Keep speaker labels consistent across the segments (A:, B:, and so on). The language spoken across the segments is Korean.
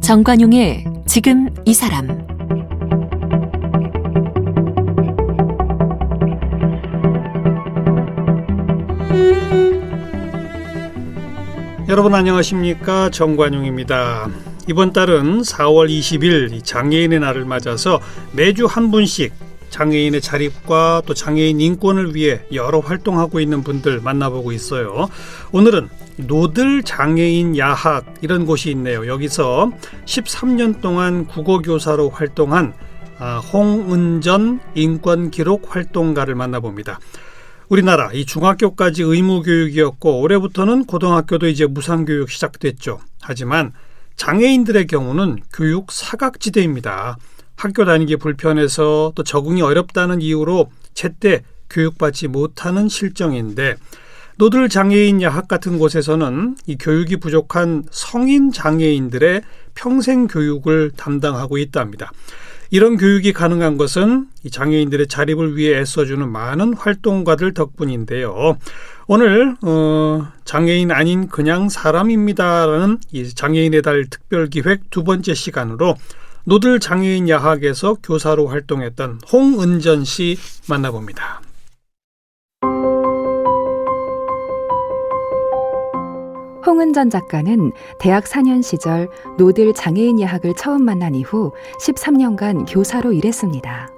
A: 정관용의 지금 이 사람.
B: 여러분 안녕하십니까? 정관용입니다. 이번 달은 4월 20일 장애인의 날을 맞아서 매주 한 분씩 장애인의 자립과 또 장애인 인권을 위해 여러 활동하고 있는 분들 만나보고 있어요. 오늘은 노들 장애인 야학 이런 곳이 있네요. 여기서 13년 동안 국어교사로 활동한 홍은전 인권기록 활동가를 만나봅니다. 우리나라 이 중학교까지 의무교육이었고 올해부터는 고등학교도 이제 무상교육 시작됐죠. 하지만 장애인들의 경우는 교육 사각지대입니다. 학교 다니기 불편해서 또 적응이 어렵다는 이유로 제때 교육받지 못하는 실정인데 노들 장애인 야학 같은 곳에서는 이 교육이 부족한 성인 장애인들의 평생 교육을 담당하고 있답니다. 이런 교육이 가능한 것은 이 장애인들의 자립을 위해 애써주는 많은 활동가들 덕분인데요. 오늘 장애인 아닌 그냥 사람입니다라는 이 장애인의 달 특별기획 두 번째 시간으로 노들 장애인 야학에서 교사로 활동했던 홍은전 씨 만나봅니다.
C: 홍은전 작가는 대학 4년 시절 노들 장애인 야학을 처음 만난 이후 13년간 교사로 일했습니다.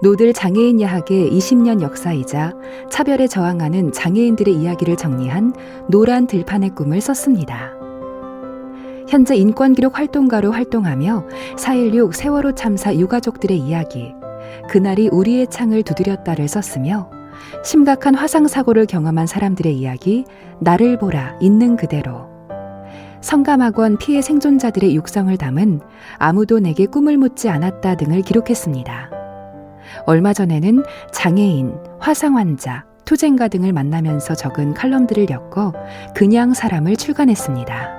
C: 노들 장애인 야학의 20년 역사이자 차별에 저항하는 장애인들의 이야기를 정리한 노란 들판의 꿈을 썼습니다. 현재 인권기록 활동가로 활동하며 4.16 세월호 참사 유가족들의 이야기, 그날이 우리의 창을 두드렸다를 썼으며 심각한 화상사고를 경험한 사람들의 이야기, 나를 보라, 있는 그대로, 성감학원 피해 생존자들의 육성을 담은 아무도 내게 꿈을 묻지 않았다 등을 기록했습니다. 얼마 전에는 장애인, 화상환자, 투쟁가 등을 만나면서 적은 칼럼들을 엮어 그냥 사람을 출간했습니다.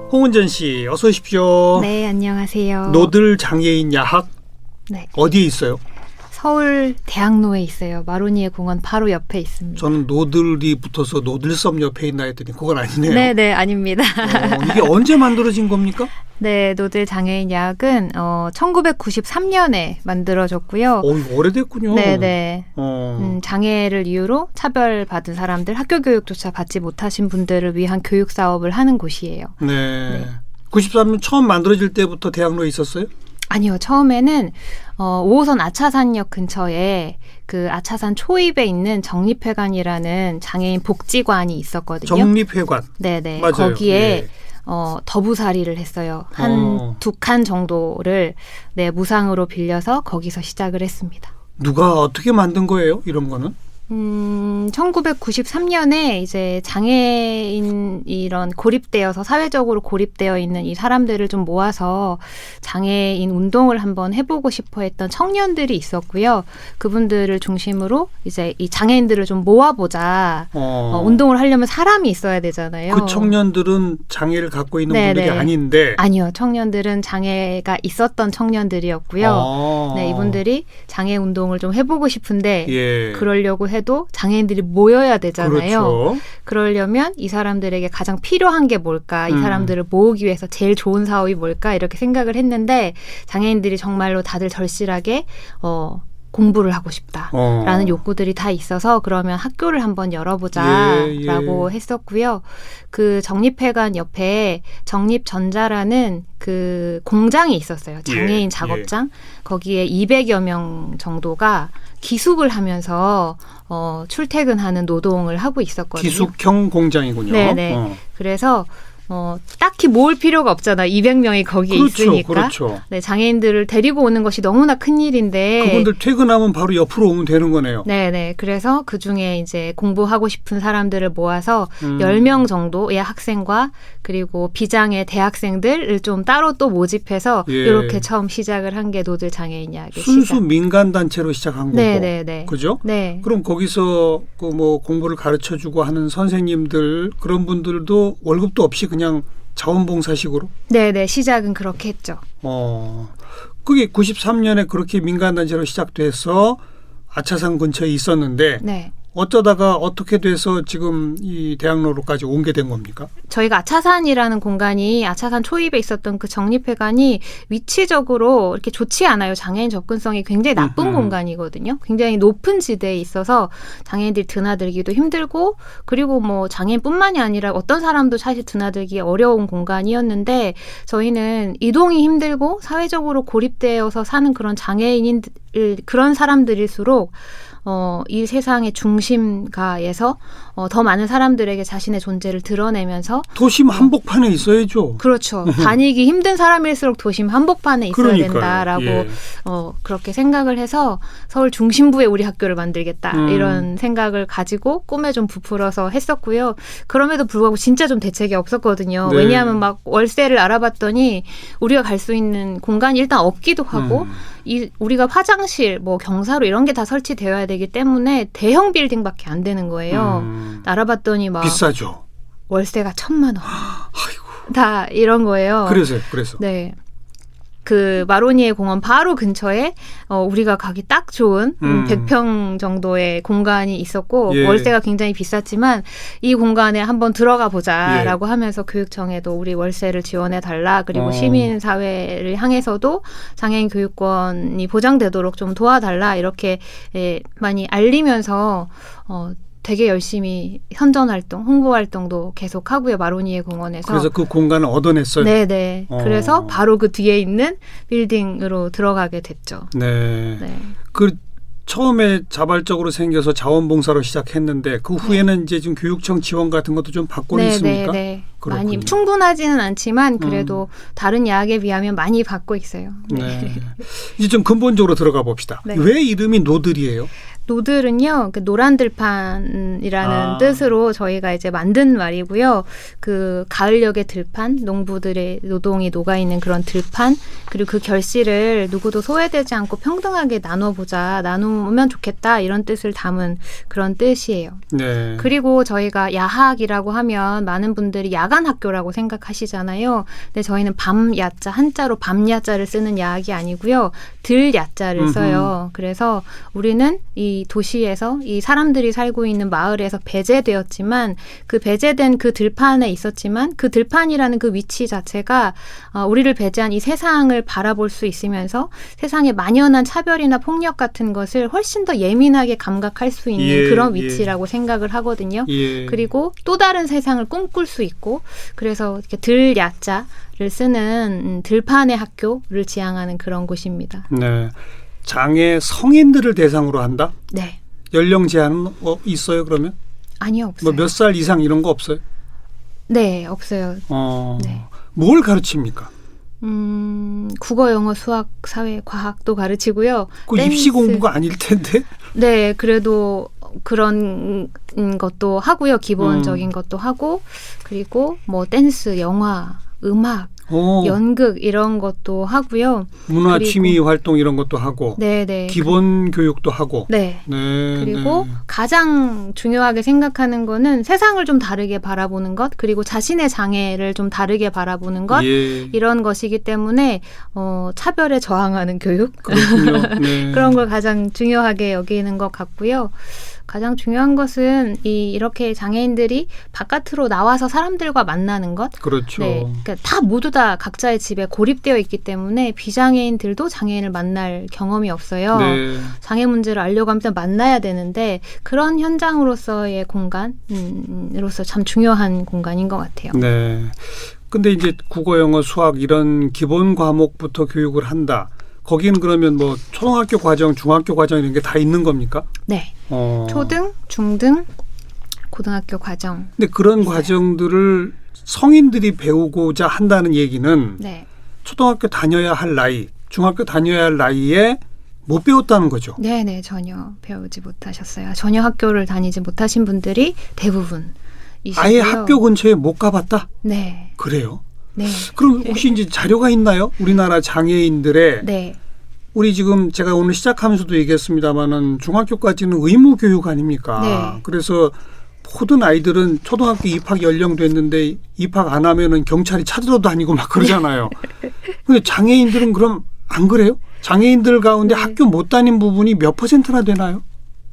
B: 홍은전 씨 어서 오십시오.
D: 네, 안녕하세요.
B: 노들 장애인 야학
D: 네.
B: 어디에 있어요?
D: 서울 대학로에 있어요. 마로니에 공원 바로 옆에 있습니다.
B: 저는 노들이 붙어서 노들섬 옆에 있나 했더니 그건 아니네요.
D: 네, 아닙니다.
B: 이게 언제 만들어진 겁니까?
D: 네, 노들 장애인 야학은 1993년에 만들어졌고요.
B: 오래됐군요.
D: 네. 장애를 이유로 차별받은 사람들, 학교 교육조차 받지 못하신 분들을 위한 교육 사업을 하는 곳이에요.
B: 네. 93년 처음 만들어질 때부터 대학로에 있었어요?
D: 아니요. 처음에는 5호선 아차산역 근처에 그 아차산 초입에 있는 정립회관이라는 장애인 복지관이 있었거든요.
B: 정립회관.
D: 네네.
B: 맞아요.
D: 거기에
B: 예.
D: 더부살이를 했어요. 한 두 칸 정도를 무상으로 빌려서 거기서 시작을 했습니다.
B: 누가 어떻게 만든 거예요? 이런 거는?
D: 1993년에 이제 장애인 이런 고립되어서 사회적으로 고립되어 있는 이 사람들을 좀 모아서 장애인 운동을 한번 해보고 싶어 했던 청년들이 있었고요. 그분들을 중심으로 이제 이 장애인들을 좀 모아보자. 운동을 하려면 사람이 있어야 되잖아요.
B: 그 청년들은 장애를 갖고 있는 분들이 아닌데.
D: 아니요. 청년들은 장애가 있었던 청년들이었고요. 네, 이분들이 장애 운동을 좀 해보고 싶은데 그러려고 해도 장애인들이 모여야 되잖아요.
B: 그렇죠.
D: 그러려면 이 사람들에게 가장 필요한 게 뭘까? 이 사람들을 모으기 위해서 제일 좋은 사업이 뭘까? 이렇게 생각을 했는데 장애인들이 정말로 다들 절실하게 공부를 하고 싶다라는 욕구들이 다 있어서 그러면 학교를 한번 열어보자라고 했었고요. 그 정립회관 옆에 정립전자라는 그 공장이 있었어요. 장애인 작업장. 거기에 200여 명 정도가 기숙을 하면서 출퇴근하는 노동을 하고 있었거든요.
B: 기숙형 공장이군요.
D: 네네. 그래서 딱히 모을 필요가 없잖아요. 200명이 거기에 있으니까.
B: 그렇죠.
D: 네, 장애인들을 데리고 오는 것이 너무나 큰일인데.
B: 그분들 퇴근하면 바로 옆으로 오면 되는 거네요.
D: 네네. 그래서 그중에 이제 공부하고 싶은 사람들을 모아서 10명 정도의 학생과 그리고 비장애 대학생들을 좀 따로 또 모집해서 이렇게 처음 시작을 한 게 노들 장애인 야학의
B: 순수 민간단체로 시작한 거고.
D: 네네네.
B: 그죠?
D: 네.
B: 그럼 거기서 그 뭐 공부를 가르쳐주고 하는 선생님들 그런 분들도 월급도 없이 그냥 자원봉사식으로?
D: 네네. 시작은 그렇게 했죠.
B: 그게 93년에 그렇게 민간단체로 시작돼서 아차산 근처에 있었는데 어쩌다가 어떻게 돼서 지금 이 대학로로까지 옮게 된 겁니까?
D: 저희가 아차산이라는 공간이 아차산 초입에 있었던 그 정립회관이 위치적으로 이렇게 좋지 않아요. 장애인 접근성이 굉장히 나쁜 공간이거든요. 굉장히 높은 지대에 있어서 장애인들이 드나들기도 힘들고 그리고 뭐 장애인뿐만이 아니라 어떤 사람도 사실 드나들기 어려운 공간이었는데 저희는 이동이 힘들고 사회적으로 고립되어서 사는 그런 장애인들 그런 사람들일수록 이 세상의 중심가에서 더 많은 사람들에게 자신의 존재를 드러내면서
B: 도심 한복판에 있어야죠.
D: 그렇죠. 다니기 힘든 사람일수록 도심 한복판에 있어야
B: 그러니까요.
D: 된다라고
B: 예.
D: 그렇게 생각을 해서 서울 중심부에 우리 학교를 만들겠다 이런 생각을 가지고 꿈에 좀 부풀어서 했었고요. 그럼에도 불구하고 진짜 좀 대책이 없었거든요.
B: 네.
D: 왜냐하면 막 월세를 알아봤더니 우리가 갈 수 있는 공간이 일단 없기도 하고 우리가 화장실, 뭐 경사로 이런 게 다 설치되어야 되기 때문에 대형 빌딩밖에 안 되는 거예요. 알아봤더니 막
B: 비싸죠.
D: 월세가 1,000만 원.
B: 아이고.
D: 다 이런 거예요.
B: 그래서.
D: 네. 그 마로니에 공원 바로 근처에 우리가 가기 딱 좋은 100평 정도의 공간이 있었고
B: 예.
D: 월세가 굉장히 비쌌지만 이 공간에 한번 들어가 보자라고 하면서 교육청에도 우리 월세를 지원해 달라 그리고 시민사회를 향해서도 장애인 교육권이 보장되도록 좀 도와달라 이렇게 많이 알리면서 되게 열심히 선전활동, 홍보활동도 계속하고요. 마로니에 공원에서.
B: 그래서 그 공간을 얻어냈어요.
D: 네네. 그래서 바로 그 뒤에 있는 빌딩으로 들어가게 됐죠.
B: 네.
D: 네.
B: 그 처음에 자발적으로 생겨서 자원봉사로 시작했는데 그 후에는 이제 지금 교육청 지원 같은 것도 좀 받고는 있습니까?
D: 네.
B: 그렇군요.
D: 많이 충분하지는 않지만 그래도 다른 야학에 비하면 많이 받고 있어요.
B: 네. 이제 좀 근본적으로 들어가 봅시다.
D: 네.
B: 왜 이름이 노들이에요?
D: 노들은요, 그 노란 들판이라는 뜻으로 저희가 이제 만든 말이고요. 그 가을녘의 들판, 농부들의 노동이 녹아있는 그런 들판, 그리고 그 결실을 누구도 소외되지 않고 평등하게 나눠보자, 나누면 좋겠다, 이런 뜻을 담은 그런 뜻이에요.
B: 네.
D: 그리고 저희가 야학이라고 하면 많은 분들이 야간 학교라고 생각하시잖아요. 근데 저희는 밤야자, 한자로 밤야자를 쓰는 야학이 아니고요. 들야자를 써요. 그래서 우리는 이 도시에서 이 사람들이 살고 있는 마을에서 배제되었지만 그 배제된 그 들판에 있었지만 그 들판이라는 그 위치 자체가 우리를 배제한 이 세상을 바라볼 수 있으면서 세상에 만연한 차별이나 폭력 같은 것을 훨씬 더 예민하게 감각할 수 있는 그런 위치라고 생각을 하거든요. 그리고 또 다른 세상을 꿈꿀 수 있고 그래서 이렇게 들야자를 쓰는 들판의 학교를 지향하는 그런 곳입니다.
B: 네. 장애 성인들을 대상으로 한다?
D: 네.
B: 연령 제한은 있어요, 그러면?
D: 아니요, 없어요.
B: 뭐 몇 살 이상 이런 거 없어요?
D: 네, 없어요. 네.
B: 뭘 가르칩니까?
D: 국어, 영어, 수학, 사회, 과학도 가르치고요.
B: 그
D: 댄스.
B: 입시 공부가 아닐 텐데?
D: 네, 그래도 그런 것도 하고요. 기본적인 것도 하고 그리고 뭐 댄스, 영화, 음악, 연극 이런 것도 하고요.
B: 문화 취미 활동 이런 것도 하고
D: 네네.
B: 기본 교육도 하고
D: 네.
B: 네.
D: 그리고
B: 네.
D: 가장 중요하게 생각하는 거는 세상을 좀 다르게 바라보는 것 그리고 자신의 장애를 좀 다르게 바라보는 것 이런 것이기 때문에 차별에 저항하는 교육
B: 그렇군요. 네.
D: 그런 걸 가장 중요하게 여기는 것 같고요. 가장 중요한 것은 이렇게 장애인들이 바깥으로 나와서 사람들과 만나는 것.
B: 그렇죠.
D: 네, 그러니까 다 모두 다 각자의 집에 고립되어 있기 때문에 비장애인들도 장애인을 만날 경험이 없어요.
B: 네.
D: 장애 문제를 알려고 하면 만나야 되는데 그런 현장으로서의 공간으로서 참 중요한 공간인 것 같아요.
B: 네. 근데 이제 국어, 영어, 수학 이런 기본 과목부터 교육을 한다. 거기는 그러면 뭐 초등학교 과정, 중학교 과정 이런 게 다 있는 겁니까?
D: 네. 초등, 중등, 고등학교 과정.
B: 근데 그런 과정들을 성인들이 배우고자 한다는 얘기는
D: 네.
B: 초등학교 다녀야 할 나이, 중학교 다녀야 할 나이에 못 배웠다는 거죠.
D: 네네. 전혀 배우지 못하셨어요. 전혀 학교를 다니지 못하신 분들이 대부분이시고요.
B: 아예 학교 근처에 못 가봤다?
D: 네.
B: 그래요?
D: 네.
B: 그럼 혹시 이제 자료가 있나요? 우리나라 장애인들의
D: 네.
B: 우리 지금 제가 오늘 시작하면서도 얘기했습니다마는 중학교까지는 의무 교육 아닙니까?
D: 네.
B: 그래서 모든 아이들은 초등학교 입학 연령 됐는데 입학 안 하면은 경찰이 찾으러 다니고 막 그러잖아요. 근데 장애인들은 그럼 안 그래요? 장애인들 가운데 학교 못 다닌 부분이 몇 %나 되나요?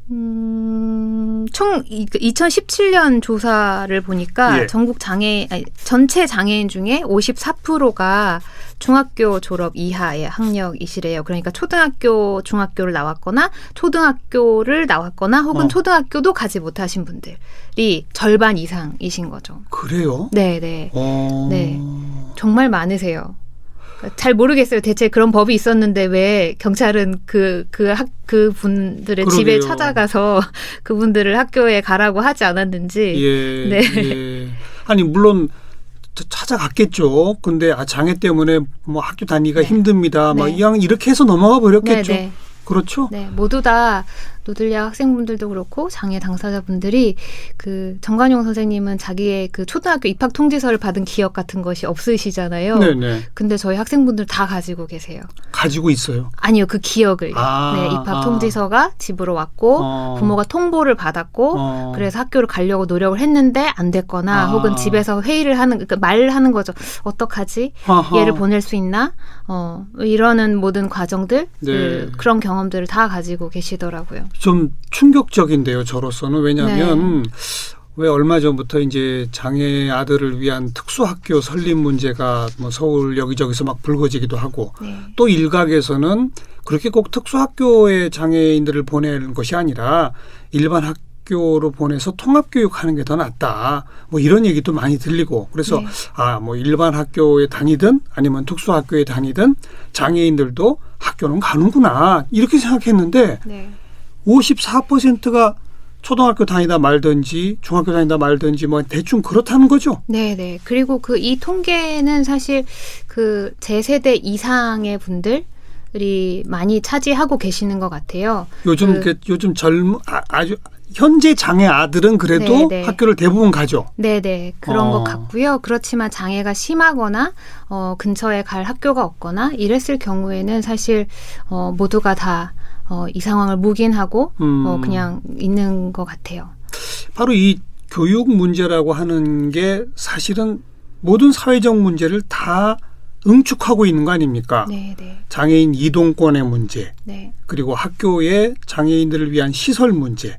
D: 총 2017년 조사를 보니까
B: 예.
D: 전체 장애인 중에 54%가 중학교 졸업 이하의 학력이시래요. 그러니까 초등학교, 중학교를 나왔거나 초등학교를 나왔거나 혹은 초등학교도 가지 못하신 분들이 절반 이상이신 거죠.
B: 그래요?
D: 네. 네. 정말 많으세요. 잘 모르겠어요. 대체 그런 법이 있었는데 왜 경찰은 그 분들의 집에
B: 그러게요.
D: 찾아가서 그분들을 학교에 가라고 하지 않았는지.
B: 예.
D: 네.
B: 예. 아니 물론 찾아갔겠죠. 근데 장애 때문에 뭐 학교 다니기가
D: 네.
B: 힘듭니다. 막
D: 네.
B: 이렇게 해서 넘어가 버렸겠죠.
D: 네.
B: 그렇죠?
D: 네, 모두 다 노들야 학생분들도 그렇고 장애 당사자분들이 그 정관용 선생님은 자기의 그 초등학교 입학 통지서를 받은 기억 같은 것이 없으시잖아요.
B: 네네.
D: 근데 저희 학생분들 다 가지고 계세요.
B: 가지고 있어요.
D: 아니요, 그 기억을. 네, 입학 통지서가 집으로 왔고 부모가 통보를 받았고 그래서 학교를 가려고 노력을 했는데 안 됐거나 혹은 집에서 회의를 하는 그러니까 말을 하는 거죠. 어떡하지? 얘를 보낼 수 있나? 이러는 모든 과정들
B: 네.
D: 그런 경험들을 다 가지고 계시더라고요.
B: 좀 충격적인데요, 저로서는. 왜냐하면 왜 얼마 전부터 이제 장애 아들을 위한 특수학교 설립 문제가 뭐 서울 여기저기서 막 불거지기도 하고 또 일각에서는 그렇게 꼭 특수학교에 장애인들을 보내는 것이 아니라 일반 학교로 보내서 통합교육하는 게 더 낫다. 뭐 이런 얘기도 많이 들리고 그래서 뭐 일반 학교에 다니든 아니면 특수학교에 다니든 장애인들도 학교는 가는구나 이렇게 생각했는데 54%가 초등학교 다니다 말든지 중학교 다니다 말든지 뭐 대충 그렇다는 거죠.
D: 네. 그리고 이 통계는 사실 그 제 세대 이상의 분들이 많이 차지하고 계시는 것 같아요.
B: 요즘 젊은 아주 현재 장애 아들은 그래도 학교를 대부분 가죠.
D: 네네. 그런 것 같고요. 그렇지만 장애가 심하거나 근처에 갈 학교가 없거나 이랬을 경우에는 사실 모두가 다 이 상황을 묵인하고 그냥 있는 것 같아요.
B: 바로 이 교육 문제라고 하는 게 사실은 모든 사회적 문제를 다 응축하고 있는 거 아닙니까?
D: 네.
B: 장애인 이동권의 문제,
D: 네.
B: 그리고 학교의 장애인들을 위한 시설 문제,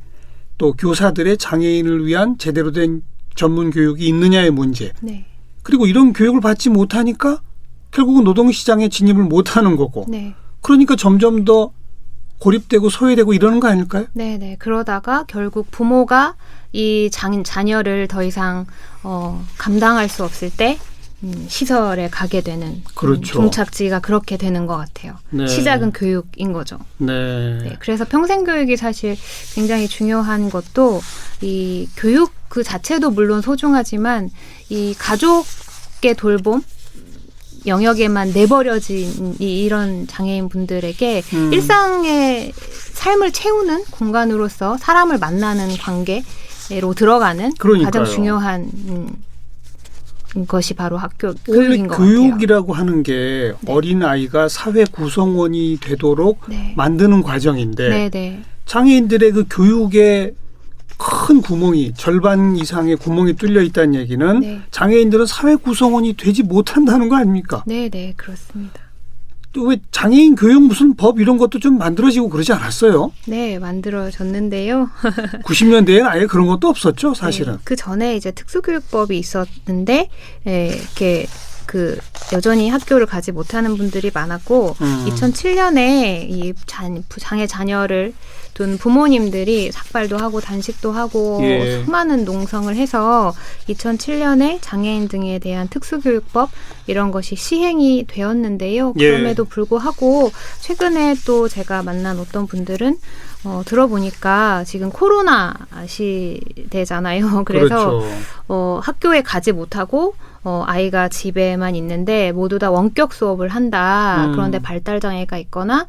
B: 또 교사들의 장애인을 위한 제대로 된 전문 교육이 있느냐의 문제.
D: 네.
B: 그리고 이런 교육을 받지 못하니까 결국은 노동시장에 진입을 못하는 거고.
D: 네.
B: 그러니까 점점 더 고립되고 소외되고 이러는 거 아닐까요?
D: 네. 그러다가 결국 부모가 이 자녀를 더 이상 감당할 수 없을 때 시설에 가게 되는
B: 그렇죠.
D: 종착지가 그렇게 되는 것 같아요.
B: 네.
D: 시작은 교육인 거죠.
B: 네.
D: 그래서 평생교육이 사실 굉장히 중요한 것도 이 교육 그 자체도 물론 소중하지만 이 가족의 돌봄 영역에만 내버려진 이런 장애인 분들에게 일상의 삶을 채우는 공간으로서 사람을 만나는 관계로 들어가는
B: 그러니까요.
D: 가장 중요한 것이 바로 학교
B: 원래
D: 교육인 것 같아요.
B: 교육이라고 하는 게 어린아이가 사회 구성원이 되도록 만드는 과정인데 장애인들의 그 교육에 큰 구멍이 절반 이상의 구멍이 뚫려 있다는 얘기는 장애인들은 사회 구성원이 되지 못한다는 거 아닙니까?
D: 네, 그렇습니다.
B: 또 왜 장애인 교육 무슨 법 이런 것도 좀 만들어지고 그러지 않았어요?
D: 네, 만들어졌는데요.
B: 90년대에는 아예 그런 것도 없었죠, 사실은.
D: 네, 그 전에 이제 특수교육법이 있었는데 이렇게 여전히 학교를 가지 못하는 분들이 많았고 2007년에 이 장애 자녀를 둔 부모님들이 삭발도 하고 단식도 하고 수많은 농성을 해서 2007년에 장애인 등에 대한 특수교육법 이런 것이 시행이 되었는데요. 그럼에도 불구하고 최근에 또 제가 만난 어떤 분들은 들어보니까 지금 코로나 시대잖아요. 그래서
B: 그렇죠.
D: 학교에 가지 못하고 아이가 집에만 있는데 모두 다 원격 수업을 한다. 그런데 발달 장애가 있거나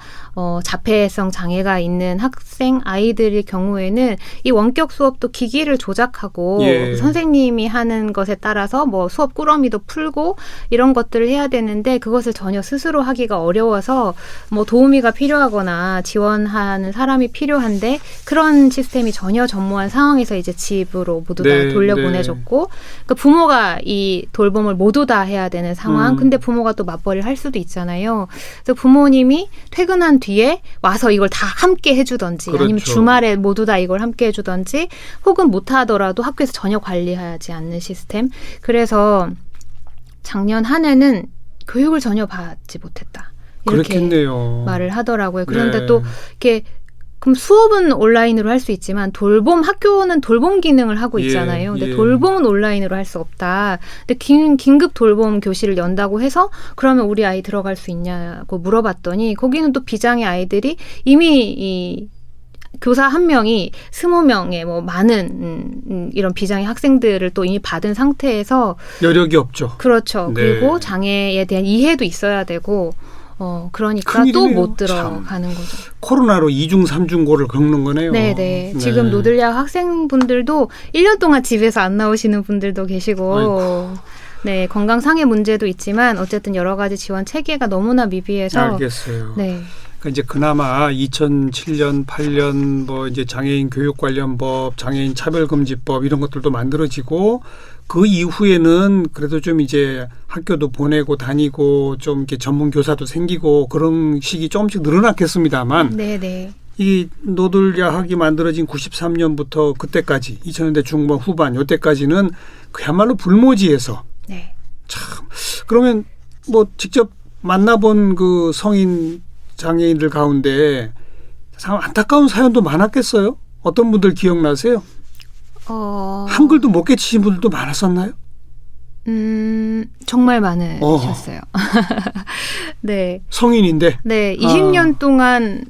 D: 자폐성 장애가 있는 학생 아이들의 경우에는 이 원격 수업도 기기를 조작하고 선생님이 하는 것에 따라서 뭐 수업 꾸러미도 풀고 이런 것들을 해야 되는데 그것을 전혀 스스로 하기가 어려워서 뭐 도우미가 필요하거나 지원하는 사람이 필요한데 그런 시스템이 전혀 전무한 상황에서 이제 집으로 모두 다 돌려보내줬고 그러니까 부모가 이 돌봄을 모두 다 해야 되는 상황. 근데 부모가 또 맞벌이를 할 수도 있잖아요. 그래서 부모님이 퇴근한 뒤에 와서 이걸 다 함께 해주던지
B: 그렇죠.
D: 아니면 주말에 모두 다 이걸 함께 해주던지 혹은 못하더라도 학교에서 전혀 관리하지 않는 시스템. 그래서 작년 한 해는 교육을 전혀 받지 못했다. 이렇게
B: 그렇겠네요.
D: 말을 하더라고요. 그런데
B: 네.
D: 또 이렇게 그럼 수업은 온라인으로 할 수 있지만 학교는 돌봄 기능을 하고 있잖아요. 근데 돌봄은 온라인으로 할 수 없다. 근데 긴급 돌봄 교실을 연다고 해서 그러면 우리 아이 들어갈 수 있냐고 물어봤더니 거기는 또 비장의 아이들이 이미 이 교사 한 명이 20명의 뭐 많은 이런 비장의 학생들을 또 이미 받은 상태에서
B: 여력이 없죠.
D: 그렇죠.
B: 네.
D: 그리고 장애에 대한 이해도 있어야 되고 그러니까 또
B: 큰일이네요.
D: 못 들어가는 거죠.
B: 코로나로 2중, 3중고를 겪는 거네요.
D: 네네. 지금 노들야 학생분들도 1년 동안 집에서 안 나오시는 분들도 계시고,
B: 아이고.
D: 네, 건강상의 문제도 있지만 어쨌든 여러 가지 지원 체계가 너무나 미비해서.
B: 알겠어요.
D: 네.
B: 그러니까 이제 그나마 2007년, 8년 뭐 이제 장애인 교육 관련 법, 장애인 차별금지법 이런 것들도 만들어지고 그 이후에는 그래도 좀 이제 학교도 보내고 다니고 좀 이렇게 전문 교사도 생기고 그런 식이 조금씩 늘어났겠습니다만
D: 네네.
B: 이 노들야학이 만들어진 93년부터 그때까지 2000년대 중반 후반 이때까지는 그야말로 불모지에서
D: 네.
B: 참 그러면 뭐 직접 만나본 그 성인 장애인들 가운데 참 안타까운 사연도 많았겠어요? 어떤 분들 기억나세요? 한글도 못 깨치신 분들도 많았었나요?
D: 정말 많으셨어요. 네.
B: 성인인데.
D: 네. 20년 동안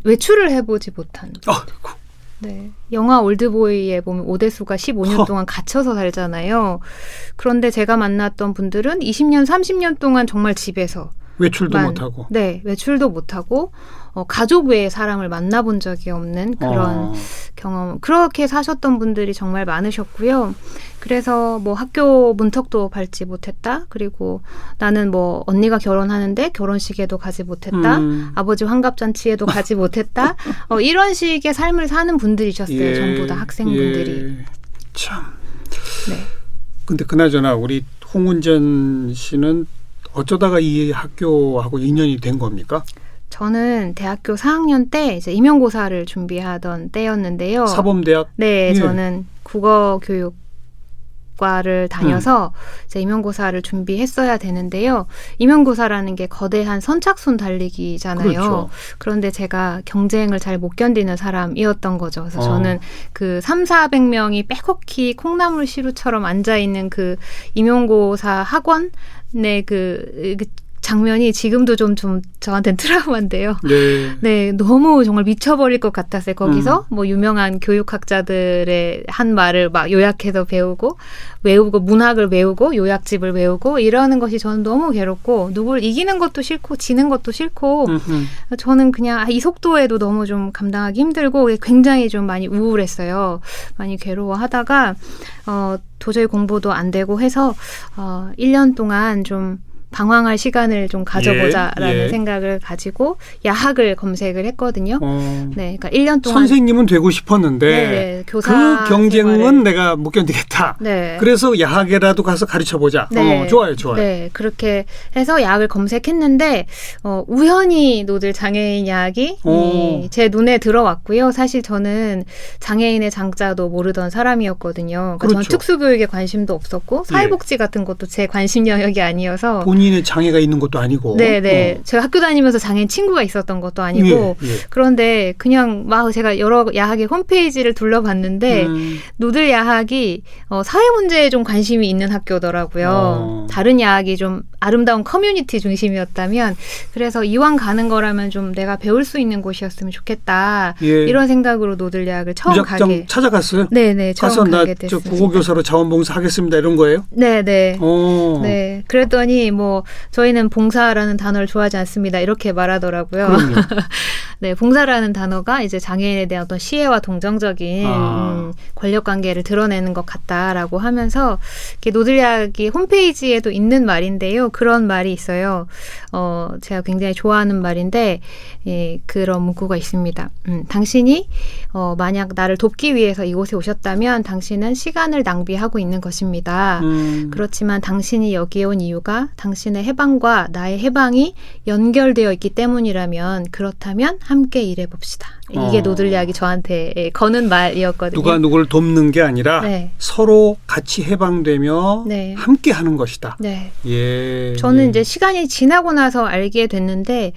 D: 외출을 해보지 못한.
B: 아이고.
D: 네. 영화 올드보이에 보면 오대수가 15년 동안 갇혀서 살잖아요. 그런데 제가 만났던 분들은 20년, 30년 동안 정말 집에서
B: 외출도 못하고.
D: 네. 외출도 못하고 가족 외의 사람을 만나본 적이 없는 그런 경험. 그렇게 사셨던 분들이 정말 많으셨고요. 그래서 뭐 학교 문턱도 밟지 못했다. 그리고 나는 뭐 언니가 결혼하는데 결혼식에도 가지 못했다. 아버지 환갑잔치에도 가지 못했다. 이런 식의 삶을 사는 분들이셨어요.
B: 예,
D: 전부 다 학생분들이.
B: 예. 참.
D: 네.
B: 근데 그나저나 우리 홍은전 씨는 어쩌다가 이 학교하고 인연이 된 겁니까?
D: 저는 대학교 4학년 때 이제 임용고사를 준비하던 때였는데요.
B: 사범대학?
D: 네,
B: 예.
D: 저는 국어교육과를 다녀서 이제 임용고사를 준비했어야 되는데요. 임용고사라는 게 거대한 선착순 달리기잖아요.
B: 그렇죠.
D: 그런데 제가 경쟁을 잘 못 견디는 사람이었던 거죠. 그래서 저는 그 300~400명이 빼곡히 콩나물 시루처럼 앉아있는 그 임용고사 학원의 그 장면이 지금도 좀 저한테는 트라우마인데요.
B: 네.
D: 네, 너무 정말 미쳐버릴 것 같았어요. 거기서 뭐 유명한 교육학자들의 한 말을 막 요약해서 배우고 문학을 외우고 요약집을 외우고 이러는 것이 저는 너무 괴롭고 누굴 이기는 것도 싫고 지는 것도 싫고 저는 그냥 이 속도에도 너무 좀 감당하기 힘들고 굉장히 좀 많이 우울했어요. 많이 괴로워하다가 도저히 공부도 안 되고 해서 1년 동안 좀 방황할 시간을 좀 가져보자라는 생각을 가지고 야학을 검색을 했거든요. 네, 그러니까 1년 동안
B: 선생님은 되고 싶었는데
D: 네, 교사
B: 그 경쟁은
D: 생활을.
B: 내가 못 견디겠다.
D: 네.
B: 그래서 야학에라도 가서 가르쳐보자.
D: 네.
B: 좋아요.
D: 네, 그렇게 해서 야학을 검색했는데 우연히 노들 장애인 야학이 제 눈에 들어왔고요. 사실 저는 장애인의 장자도 모르던 사람이었거든요. 그러니까
B: 그렇죠.
D: 저는 특수교육에 관심도 없었고 사회복지 같은 것도 제 관심 영역이 아니어서
B: 본인의 장애가 있는 것도 아니고.
D: 네. 제가 학교 다니면서 장애인 친구가 있었던 것도 아니고 그런데 그냥 막 제가 여러 야학의 홈페이지를 둘러봤는데 노들 야학이 사회 문제에 좀 관심이 있는 학교더라고요. 다른 야학이 좀 아름다운 커뮤니티 중심이었다면 그래서 이왕 가는 거라면 좀 내가 배울 수 있는 곳이었으면 좋겠다. 이런 생각으로 노들 야학을 처음 가게.
B: 찾아갔어요?
D: 네네. 처음
B: 가서
D: 가게
B: 나
D: 됐습니다.
B: 국어교사로 자원봉사 하겠습니다. 이런 거예요?
D: 네네. 네. 그랬더니 뭐 저희는 봉사라는 단어를 좋아하지 않습니다. 이렇게 말하더라고요. 네, 봉사라는 단어가 이제 장애인에 대한 어떤 시혜와 동정적인 권력 관계를 드러내는 것 같다라고 하면서 이렇게 노들야기 홈페이지에도 있는 말인데요. 그런 말이 있어요. 제가 굉장히 좋아하는 말인데 그런 문구가 있습니다. 당신이 만약 나를 돕기 위해서 이곳에 오셨다면 당신은 시간을 낭비하고 있는 것입니다. 그렇지만 당신이 여기에 온 이유가 당신의 해방과 나의 해방이 연결되어 있기 때문이라면 그렇다면 함께 일해봅시다. 이게 노들야기 저한테 거는 말이었거든요.
B: 누가 누구를 돕는 게 아니라
D: 네.
B: 서로 같이 해방되며
D: 네.
B: 함께 하는 것이다.
D: 네.
B: 예.
D: 저는 이제 시간이 지나고 나서 알게 됐는데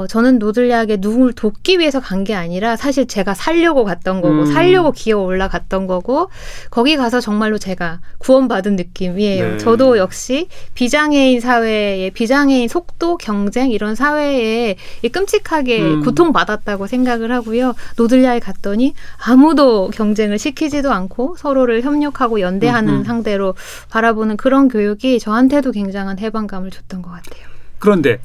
D: 저는 노들야기에 누굴 돕기 위해서 간 게 아니라 사실 제가 살려고 갔던 거고 살려고 기어 올라갔던 거고 거기 가서 정말로 제가 구원받은 느낌이에요.
B: 네.
D: 저도 역시 비장애인 사회에 비장애인 속도 경쟁 이런 사회에 끔찍하게 고통받았다고 생각을 하고요. 노들야에 갔더니 아무도 경쟁을 시키지도 않고 서로를 협력하고 연대하는 상대로 바라보는 그런 교육이 저한테도 굉장한 해방감을 줬던 것 같아요.
B: 그런데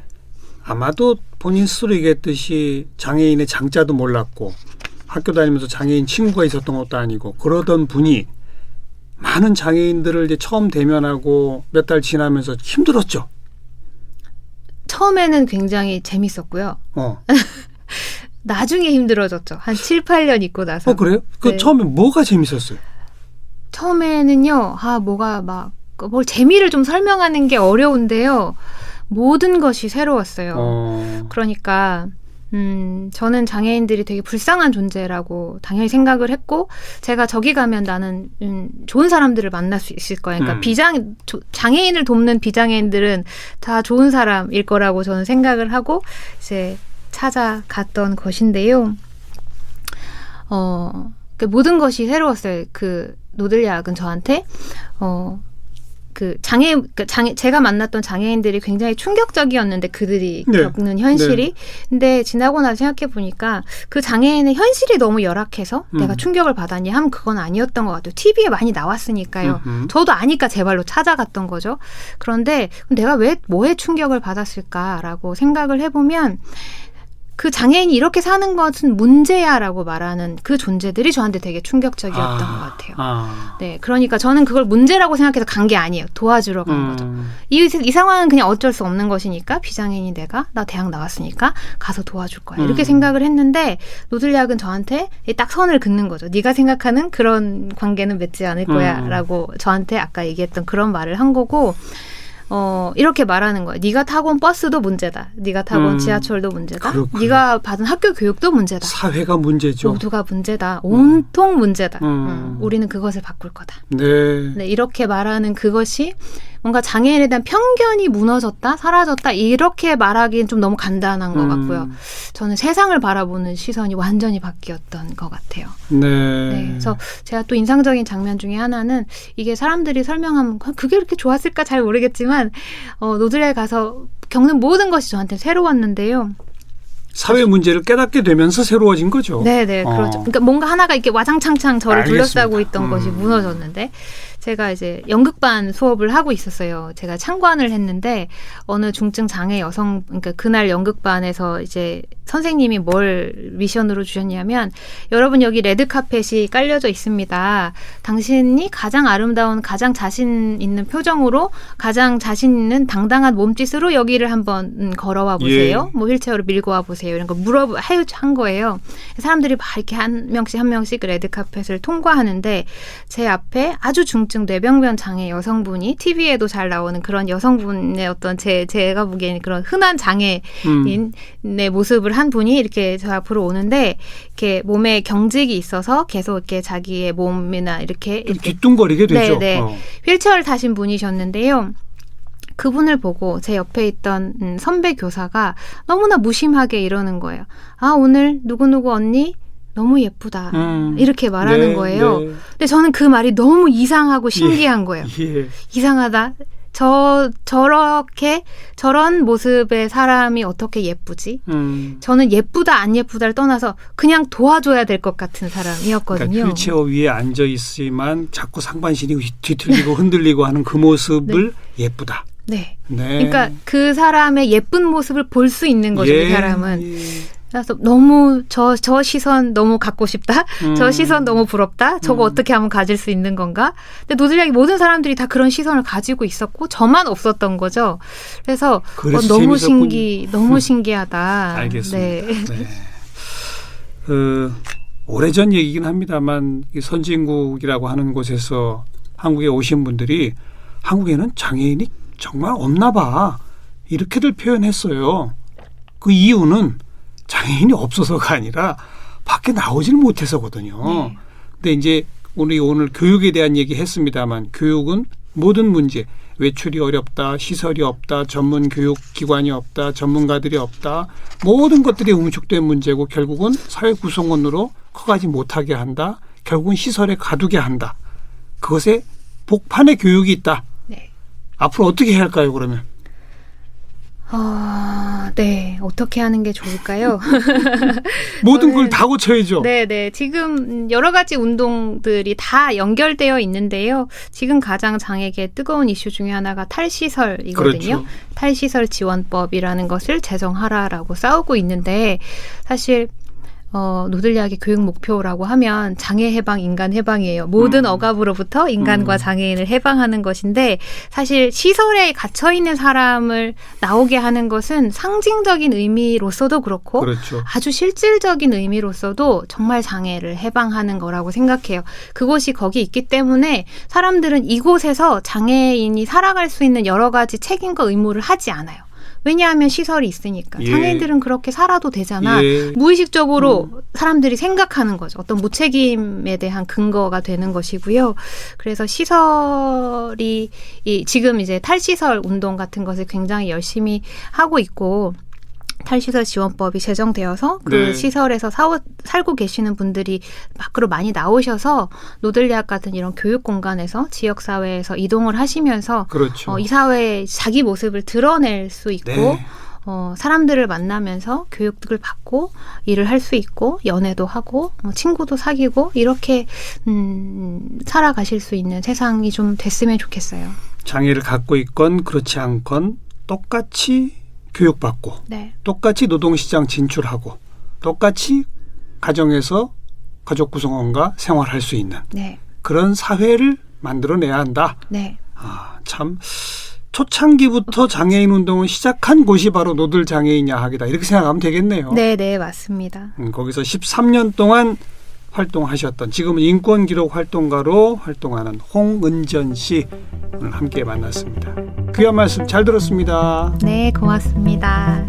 B: 아마도 본인 스스로 얘기했듯이 장애인의 장자도 몰랐고 학교 다니면서 장애인 친구가 있었던 것도 아니고 그러던 분이 많은 장애인들을 이제 처음 대면하고 몇 달 지나면서 힘들었죠.
D: 처음에는 굉장히 재밌었고요. 나중에 힘들어졌죠. 한 7, 8년 있고 나서.
B: 그래요? 그
D: 네.
B: 처음에 뭐가 재밌었어요?
D: 처음에는요. 뭐가 막 뭘 재미를 좀 설명하는 게 어려운데요. 모든 것이 새로웠어요. 그러니까 저는 장애인들이 되게 불쌍한 존재라고 당연히 생각을 했고 제가 저기 가면 나는 좋은 사람들을 만날 수 있을 거야. 그러니까 장애인을 돕는 비장애인들은 다 좋은 사람일 거라고 저는 생각을 하고 이제 찾아갔던 것인데요. 그 모든 것이 새로웠어요. 그 노들야학은 저한테 제가 만났던 장애인들이 굉장히 충격적이었는데 그들이
B: 네.
D: 겪는 현실이. 근데 지나고 나서 생각해 보니까 그 장애인의 현실이 너무 열악해서 내가 충격을 받았니 하면 그건 아니었던 것 같아요. TV에 많이 나왔으니까요. 저도 아니까 제 발로 찾아갔던 거죠. 그런데 내가 뭐에 충격을 받았을까라고 생각을 해보면 그 장애인이 이렇게 사는 것은 문제야라고 말하는 그 존재들이 저한테 되게 충격적이었던 것 같아요. 네, 그러니까 저는 그걸 문제라고 생각해서 간 게 아니에요. 도와주러 간 거죠. 이 상황은 그냥 어쩔 수 없는 것이니까 비장애인이 나 대학 나왔으니까 가서 도와줄 거야. 이렇게 생각을 했는데 노들야학은 저한테 딱 선을 긋는 거죠. 네가 생각하는 그런 관계는 맺지 않을 거야 라고 저한테 아까 얘기했던 그런 말을 한 거고 이렇게 말하는 거예요. 네가 타고 온 버스도 문제다. 네가 타고 온 지하철도 문제다.
B: 그렇구나.
D: 네가 받은 학교 교육도 문제다.
B: 사회가 문제죠.
D: 모두가 문제다. 온통 문제다. 우리는 그것을 바꿀 거다.
B: 네.
D: 네, 이렇게 말하는 그것이 뭔가 장애인에 대한 편견이 무너졌다, 사라졌다 이렇게 말하기엔 좀 너무 간단한 것 같고요. 저는 세상을 바라보는 시선이 완전히 바뀌었던 것 같아요.
B: 네.
D: 그래서 제가 또 인상적인 장면 중에 하나는 이게 사람들이 설명하면 그게 그렇게 좋았을까 잘 모르겠지만 노들야에 가서 겪는 모든 것이 저한테 새로웠는데요.
B: 사회 문제를 깨닫게 되면서 새로워진 거죠.
D: 네네, 그렇죠. 그러니까 뭔가 하나가 이렇게 와장창창 저를
B: 알겠습니다.
D: 둘러싸고 있던 것이 무너졌는데 제가 이제 연극반 수업을 하고 있었어요. 제가 참관을 했는데 어느 중증 장애 여성, 그러니까 그날 연극반에서 이제 선생님이 뭘 미션으로 주셨냐면 여러분 여기 레드카펫이 깔려져 있습니다. 당신이 가장 아름다운 가장 자신 있는 표정으로 가장 자신 있는 당당한 몸짓으로 여기를 한번 걸어와 보세요. 뭐 휠체어로 밀고 와 보세요. 이런 거 한 거예요. 사람들이 막 이렇게 한 명씩 그 레드카펫을 통과하는데 제 앞에 아주 중증 뇌병변 장애 여성분이 TV에도 잘 나오는 그런 여성분의 어떤 제가 보기에는 그런 흔한 장애인의 모습을 한 분이 이렇게 저 앞으로 오는데 이렇게 몸에 경직이 있어서 계속 이렇게 자기의 몸이나 이렇게
B: 뒤뚱거리게 되죠.
D: 네. 휠체어를 타신 분이셨는데요. 그분을 보고 제 옆에 있던 선배 교사가 너무나 무심하게 이러는 거예요. 아, 오늘 누구누구 언니 너무 예쁘다. 이렇게 말하는 거예요.
B: 네.
D: 근데 저는 그 말이 너무 이상하고 신기한 거예요. 이상하다. 저런 모습의 사람이 어떻게 예쁘지? 저는 예쁘다 안 예쁘다를 떠나서 그냥 도와줘야 될 것 같은 사람이었거든요.
B: 그러니까 휠체어 위에 앉아 있지만 자꾸 상반신이 뒤틀리고 흔들리고 하는 그 모습을 예쁘다.
D: 네.
B: 네.
D: 그러니까 그 사람의 예쁜 모습을 볼 수 있는 거죠. 이 사람은. 그래서 너무 저 시선 너무 갖고 싶다. 저 시선 너무 부럽다. 저거 어떻게 하면 가질 수 있는 건가? 근데 노들야기 모든 사람들이 다 그런 시선을 가지고 있었고 저만 없었던 거죠. 그래서 너무 너무 신기하다.
B: 알겠습니다.
D: 네.
B: 네. 오래전 얘기긴 합니다만 이 선진국이라고 하는 곳에서 한국에 오신 분들이 한국에는 장애인이 정말 없나 봐. 이렇게들 표현했어요. 그 이유는 장애인이 없어서가 아니라 밖에 나오질 못해서거든요.
D: 네.
B: 근데 이제 우리 오늘 교육에 대한 얘기 했습니다만 교육은 모든 문제, 외출이 어렵다, 시설이 없다, 전문 교육기관이 없다, 전문가들이 없다, 모든 것들이 응축된 문제고 결국은 사회 구성원으로 커가지 못하게 한다. 결국은 시설에 가두게 한다. 그것에 복판에 교육이 있다.
D: 네.
B: 앞으로 어떻게 해야 할까요, 그러면?
D: 네. 어떻게 하는 게 좋을까요?
B: 모든 걸 다 고쳐야죠.
D: 네. 지금 여러 가지 운동들이 다 연결되어 있는데요. 지금 가장 장애계 뜨거운 이슈 중에 하나가 탈시설이거든요.
B: 그렇죠.
D: 탈시설 지원법이라는 것을 제정하라라고 싸우고 있는데 사실 노들야기 교육 목표라고 하면 장애 해방, 인간 해방이에요. 모든 억압으로부터 인간과 장애인을 해방하는 것인데 사실 시설에 갇혀 있는 사람을 나오게 하는 것은 상징적인 의미로서도 그렇고
B: 그렇죠.
D: 아주 실질적인 의미로서도 정말 장애를 해방하는 거라고 생각해요. 그곳이 거기 있기 때문에 사람들은 이곳에서 장애인이 살아갈 수 있는 여러 가지 책임과 의무를 하지 않아요. 왜냐하면 시설이 있으니까.
B: 예.
D: 장애인들은 그렇게 살아도 되잖아.
B: 예.
D: 무의식적으로 사람들이 생각하는 거죠. 어떤 무책임에 대한 근거가 되는 것이고요. 그래서 시설이 지금 이제 탈시설 운동 같은 것을 굉장히 열심히 하고 있고 탈시설 지원법이 제정되어서 그
B: 네.
D: 시설에서 살고 계시는 분들이 밖으로 많이 나오셔서 노들야학 같은 이런 교육 공간에서 지역사회에서 이동을 하시면서
B: 그렇죠.
D: 이 사회에 자기 모습을 드러낼 수 있고
B: 네.
D: 사람들을 만나면서 교육을 받고 일을 할 수 있고 연애도 하고 친구도 사귀고 이렇게 살아가실 수 있는 세상이 좀 됐으면 좋겠어요.
B: 장애를 갖고 있건 그렇지 않건 똑같이 교육받고
D: 네.
B: 똑같이 노동시장 진출하고 똑같이 가정에서 가족 구성원과 생활할 수 있는
D: 네.
B: 그런 사회를 만들어내야 한다.
D: 네.
B: 참 초창기부터 장애인 운동을 시작한 곳이 바로 노들 장애인 야학이다. 이렇게 생각하면 되겠네요.
D: 네, 맞습니다.
B: 거기서 13년 동안 활동하셨던 지금은 인권기록 활동가로 활동하는 홍은전 씨 오늘 함께 만났습니다. 귀한 말씀 잘 들었습니다.
D: 네, 고맙습니다.